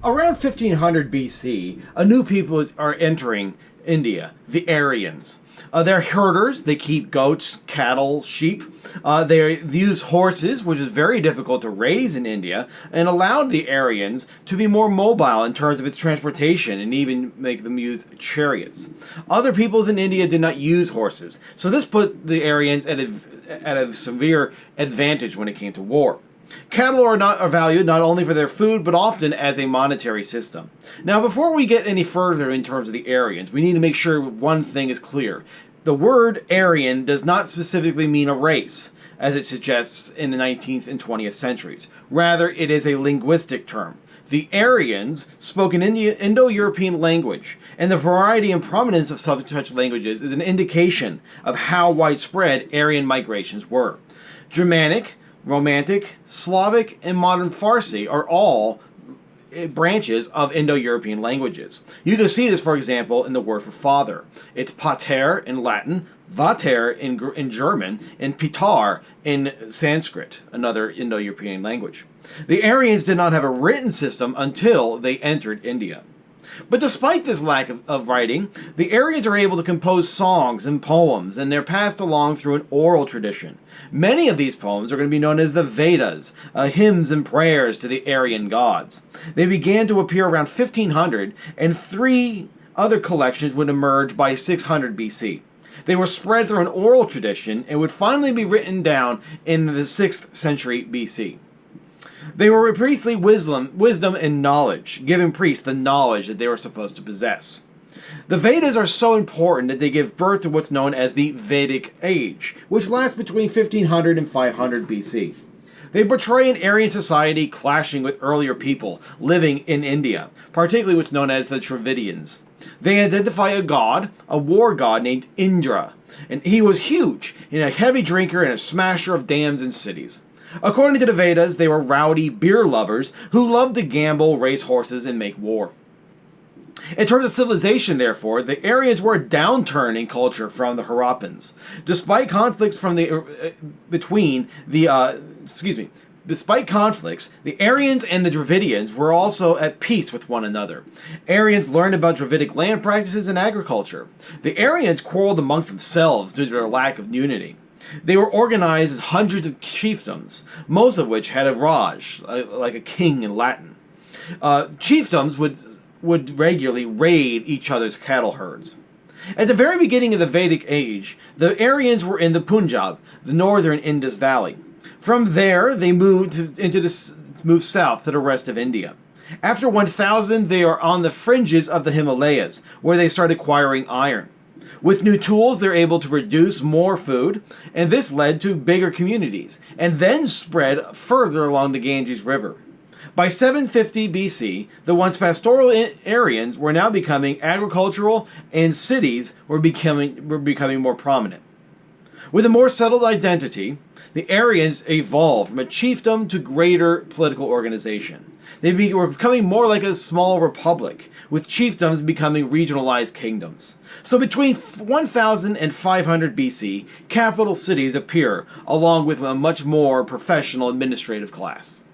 Around 1500 BC, a new people are entering India, the Aryans. They're herders. They keep goats, cattle, sheep. They use horses, which is very difficult to raise in India, and allowed the Aryans to be more mobile in terms of its transportation and even make them use chariots. Other peoples in India did not use horses, so this put the Aryans at a severe advantage when it came to war. Cattle are valued not only for their food, but often as a monetary system. Now, before we get any further in terms of the Aryans, we need to make sure one thing is clear. The word Aryan does not specifically mean a race, as it suggests in the 19th and 20th centuries. Rather, it is a linguistic term. The Aryans spoke an Indo-European language, and the variety and prominence of such languages is an indication of how widespread Aryan migrations were. Germanic, Romantic, Slavic, and modern Farsi are all branches of Indo-European languages. You can see this, for example, in the word for father. It's pater in Latin, vater in German, and pitar in Sanskrit, another Indo-European language. The Aryans did not have a written system until they entered India. But despite this lack of writing, the Aryans are able to compose songs and poems, and they're passed along through an oral tradition. Many of these poems are going to be known as the Vedas, hymns and prayers to the Aryan gods. They began to appear around 1500, and three other collections would emerge by 600 BC. They were spread through an oral tradition and would finally be written down in the 6th century BC. They were priestly wisdom and knowledge, giving priests the knowledge that they were supposed to possess. The Vedas are so important that they give birth to what's known as the Vedic Age, which lasts between 1500 and 500 BC. They portray an Aryan society clashing with earlier people living in India, particularly what's known as the Dravidians. They identify a war god named Indra, and he was huge, and a heavy drinker and a smasher of dams and cities. According to the Vedas, they were rowdy beer lovers who loved to gamble, race horses, and make war. In terms of civilization, therefore, the Aryans were a downturn in culture from the Harappans. Despite conflicts Despite conflicts, the Aryans and the Dravidians were also at peace with one another. Aryans learned about Dravidic land practices and agriculture. The Aryans quarreled amongst themselves due to their lack of unity. They were organized as hundreds of chiefdoms, most of which had a Raj, like a king in Latin. Chiefdoms would regularly raid each other's cattle herds. At the very beginning of the Vedic Age, the Aryans were in the Punjab, the northern Indus Valley. From there, they moved south to the rest of India. After 1000, they are on the fringes of the Himalayas, where they start acquiring iron. With new tools, they're able to produce more food, and this led to bigger communities, and then spread further along the Ganges River. By 750 BC, the once pastoral Aryans were now becoming agricultural, and cities were becoming more prominent. With a more settled identity, the Aryans evolved from a chiefdom to greater political organization. They were becoming more like a small republic, with chiefdoms becoming regionalized kingdoms. So between 1000 and 500 BC, capital cities appear, along with a much more professional administrative class.